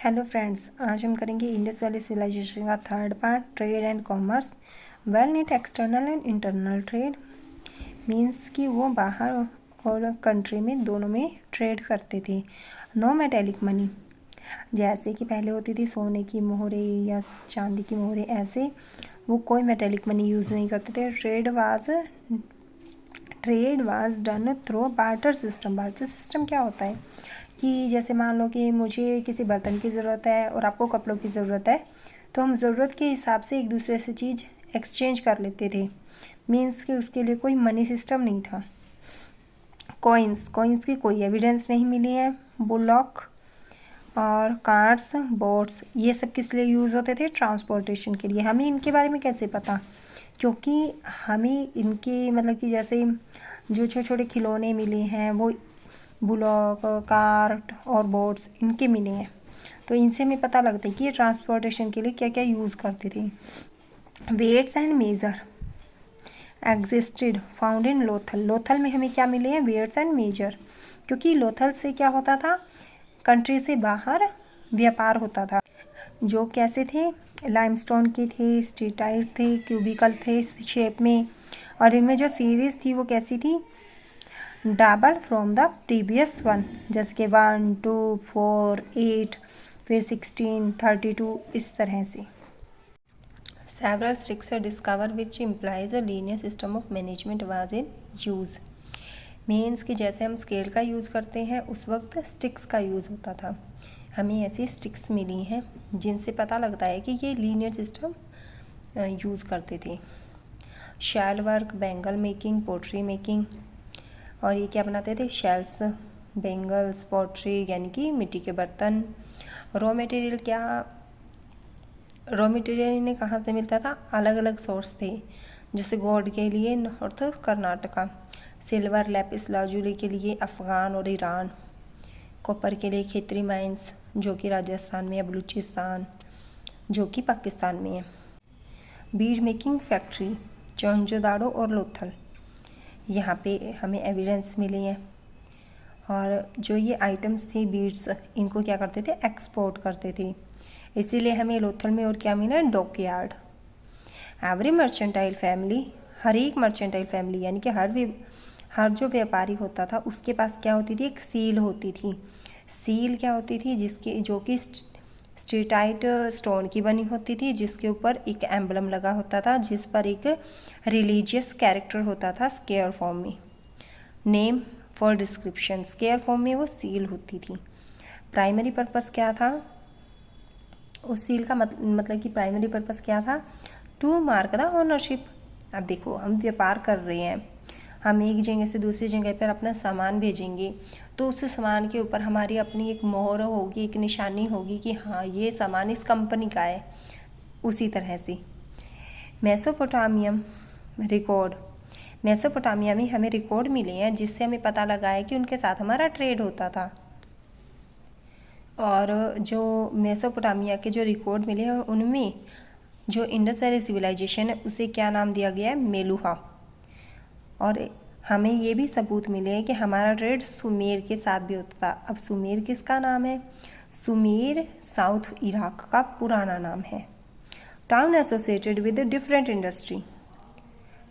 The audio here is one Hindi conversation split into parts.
हेलो फ्रेंड्स, आज हम करेंगे इंडस वैली सिविलाइजेशन का third part, trade and commerce. Well neat external and internal trade means कि वो बाहर और कंट्री में दोनों में ट्रेड करते थे। नो मेटेलिक मनी, जैसे कि पहले होती थी सोने की मोहरे या चांदी की मोहरे, ऐसे वो कोई मेटेलिक मनी यूज़ नहीं करते थे। Trade was done through barter system. Barter system क्या होता है कि जैसे मान लो कि मुझे किसी बर्तन की ज़रूरत है और आपको कपड़ों की ज़रूरत है, तो हम ज़रूरत के हिसाब से एक दूसरे से चीज़ एक्सचेंज कर लेते थे। मीन्स कि उसके लिए कोई मनी सिस्टम नहीं था। कॉइन्स की कोई एविडेंस नहीं मिली है। बुलॉक और कार्ट्स, बोट्स, ये सब किस लिए यूज़ होते थे? ट्रांसपोर्टेशन के लिए। हमें इनके बारे में कैसे पता? क्योंकि हमें इनके मतलब कि जैसे जो छोटे छोटे खिलौने मिले हैं वो बुलॉक, कार्ट और बोट्स इनके मिले हैं, तो इनसे हमें पता लगता है कि ये ट्रांसपोर्टेशन के लिए क्या क्या यूज़ करते थे। Weights and measure existed found in Lothal. Lothal में हमें क्या मिले हैं? वेट्स एंड मेजर, क्योंकि लोथल से क्या होता था? कंट्री से बाहर व्यापार होता था। जो कैसे थे? लाइमस्टोन के थे, स्टेटाइट थे, क्यूबिकल थे शेप में, और इनमें जो सीरीज़ थी वो कैसी थी? Double from the previous one, जैसे कि 1, 2, 4, 8, फिर 16, 32, इस तरह से। Several sticks discover which implies a linear system of management was in use. Means कि जैसे हम स्केल का यूज़ करते हैं उस वक्त स्टिक्स का यूज़ होता था। हमें ऐसी स्टिक्स मिली हैं जिनसे पता लगता है कि ये लीनियर सिस्टम यूज़ करते थे। Shell work, bangle making, pottery making, और ये क्या बनाते थे? शेल्स, बेंगल्स, पॉटरी यानी कि मिट्टी के बर्तन। रॉ मटेरियल इन्हें कहाँ से मिलता था? अलग अलग सोर्स थे, जैसे गोल्ड के लिए north Karnataka, silver Lapis lazuli के लिए अफ़गान और ईरान, कॉपर के लिए खेतरी माइंस जो कि राजस्थान में है, बलूचिस्तान जो कि पाकिस्तान में है। बीड मेकिंग फैक्ट्री मोहनजोदाड़ो और लोथल, यहाँ पे हमें एविडेंस मिली है। और जो ये आइटम्स थी बीड्स, इनको क्या करते थे? एक्सपोर्ट करते थे। इसीलिए हमें लोथल में और क्या मिला? डॉकयार्ड। एवरी मर्चेंटाइल फैमिली, हर एक मर्चेंटाइल फैमिली यानी कि हर जो व्यापारी होता था उसके पास क्या होती थी? एक सील होती थी। सील क्या होती थी? जो कि स्टेटाइट स्टोन की बनी होती थी, जिसके ऊपर एक एम्बलम लगा होता था, जिस पर एक रिलीजियस कैरेक्टर होता था स्केयर फॉर्म में। Name for description, square form में वो सील होती थी। प्राइमरी पर्पस क्या था उस सील का? मतलब कि प्राइमरी पर्पस क्या था? To mark the ownership. अब देखो, हम व्यापार कर रहे हैं, हम एक जगह से दूसरी जगह पर अपना सामान भेजेंगे, तो उस सामान के ऊपर हमारी अपनी एक मोहर होगी, एक निशानी होगी कि हाँ ये सामान इस कंपनी का है। उसी तरह से मेसोपोटामिया में हमें रिकॉर्ड मिले हैं जिससे हमें पता लगा है कि उनके साथ हमारा ट्रेड होता था। और जो मेसोपोटामिया के जो रिकॉर्ड मिले हैं उनमें जो इंडस वैली सिविलाइजेशन है उसे क्या नाम दिया गया है? मेलुहा। और हमें ये भी सबूत मिले हैं कि हमारा ट्रेड सुमेर के साथ भी होता था। अब सुमेर किसका नाम है? सुमेर साउथ इराक का पुराना नाम है। Town associated with different industry,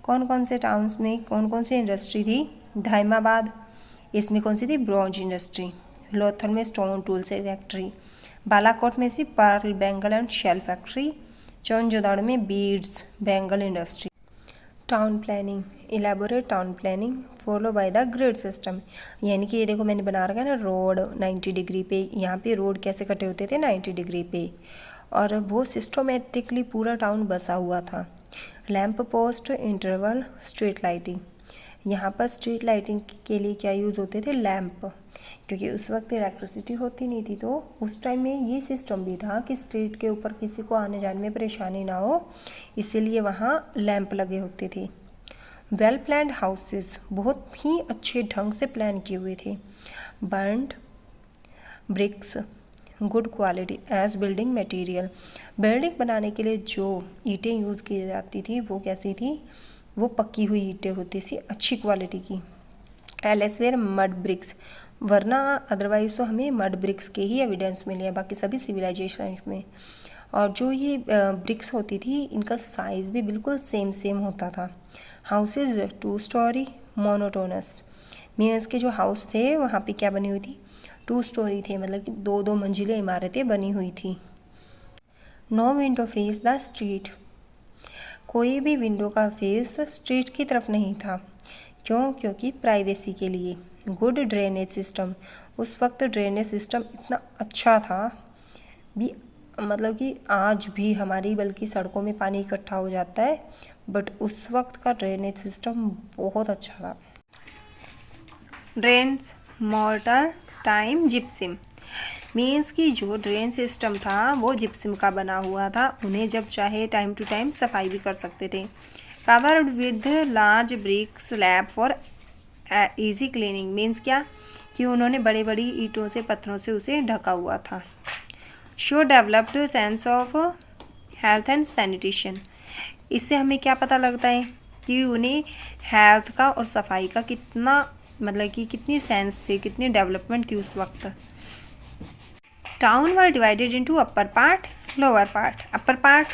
कौन कौन से टाउन्स में कौन कौन सी इंडस्ट्री थी? धाइमाबाद, इसमें कौन सी थी? Bronze industry. लोथल में स्टोन टूल से फैक्ट्री। बालाकोट में थी pearl, bangle and shell factory. Mohenjodaro में beads, bangle industry. Town planning, elaborate town planning follow by the grid system, यानी कि ये देखो मैंने बना रखा है ना रोड 90 डिग्री पे। यहाँ पे रोड कैसे कटे होते थे? 90 डिग्री पे, और वो सिस्टोमेटिकली पूरा टाउन बसा हुआ था। Lamp post, interval, street lighting, यहाँ पर स्ट्रीट लाइटिंग के लिए क्या यूज़ होते थे? लैंप, क्योंकि उस वक्त इलेक्ट्रिसिटी होती नहीं थी, तो उस टाइम में ये सिस्टम भी था कि स्ट्रीट के ऊपर किसी को आने जाने में परेशानी ना हो, इसीलिए वहाँ लैंप लगे होते थे। वेल प्लान्ड हाउसेस, बहुत ही अच्छे ढंग से प्लान किए हुए थे। Burned bricks, good quality as building material, building बनाने के लिए जो ईंटें यूज़ की जाती थी वो कैसी थी? वो पक्की हुई ईंटें होती थी, अच्छी क्वालिटी की। एल्सवेयर मड ब्रिक्स, वरना अदरवाइज़ तो हमें मड ब्रिक्स के ही एविडेंस मिले हैं बाकी सभी सिविलाइजेशन में। और जो ये ब्रिक्स होती थी इनका साइज़ भी बिल्कुल सेम होता था। हाउसेज 2 स्टोरी मोनोटोनस, मीन्स के जो हाउस थे वहाँ पे क्या बनी हुई थी, 2 स्टोरी थे, मतलब कि 2 मंजिलें इमारतें बनी हुई थी। No window face the street, कोई भी विंडो का फेस स्ट्रीट की तरफ नहीं था। क्यों? क्योंकि प्राइवेसी के लिए। गुड ड्रेनेज सिस्टम, उस वक्त ड्रेनेज सिस्टम इतना अच्छा था भी, मतलब कि आज भी हमारी बल्कि सड़कों में पानी इकट्ठा हो जाता है, बट उस वक्त का ड्रेनेज सिस्टम बहुत अच्छा था। ड्रेन्स मोर्टर टाइम जिप्सिम, मीन्स कि जो ड्रेन सिस्टम था वो जिप्सिम का बना हुआ था, उन्हें जब चाहे टाइम टू टाइम सफाई भी कर सकते थे। Covered with large brick slab for easy cleaning, means क्या कि उन्होंने बड़ी बड़ी ईंटों से पत्थरों से उसे ढका हुआ था। Show developed sense of health and sanitation, इससे हमें क्या पता लगता है कि उन्हें हेल्थ का और सफाई का कितना, मतलब कि कितनी सेंस थी, कितनी डेवलपमेंट थी उस वक्त। Town were divided into upper part lower part, upper part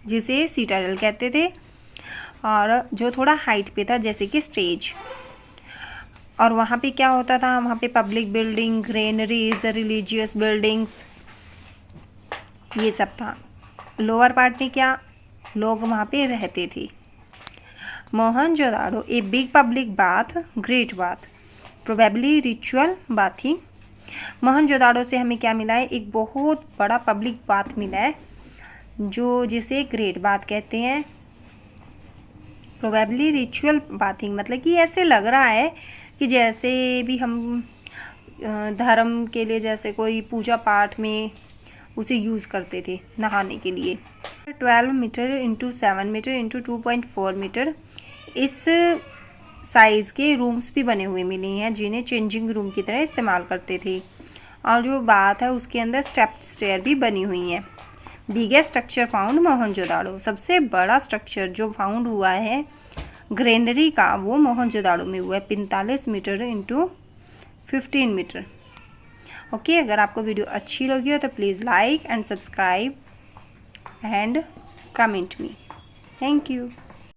जिसे सीटाडेल कहते थे और जो थोड़ा हाइट पे था जैसे कि स्टेज, और वहाँ पे क्या होता था, वहाँ पे public building, granaries, religious buildings, ये सब था। लोअर पार्ट में क्या, लोग वहाँ पे रहते थे। Mohenjodaro a big public bath great bath, probably ritual bathing. Mohenjodaro से हमें क्या मिला है, एक बहुत बड़ा पब्लिक बाथ मिला है जो जिसे ग्रेट बाथ कहते हैं। प्रोबेबली रिचुअल बाथिंग, मतलब कि ऐसे लग रहा है कि जैसे भी हम धर्म के लिए जैसे कोई पूजा पाठ में उसे यूज़ करते थे नहाने के लिए। 12 metre into 7 metre into 2.4 metre, इस साइज़ के रूम्स भी बने हुए मिले हैं जिन्हें चेंजिंग रूम की तरह इस्तेमाल करते थे। और जो बात है उसके अंदर स्टेप स्टेयर भी बनी हुई हैं। बिगेस्ट स्ट्रक्चर फाउंड मोहनजोदाड़ो, सबसे बड़ा स्ट्रक्चर जो फाउंड हुआ है ग्रेनरी का वो मोहनजोदाड़ो में हुआ है, 45 मीटर इंटू 15 मीटर। ओके, अगर आपको वीडियो अच्छी लगी हो तो please like and subscribe and comment me. Thank you.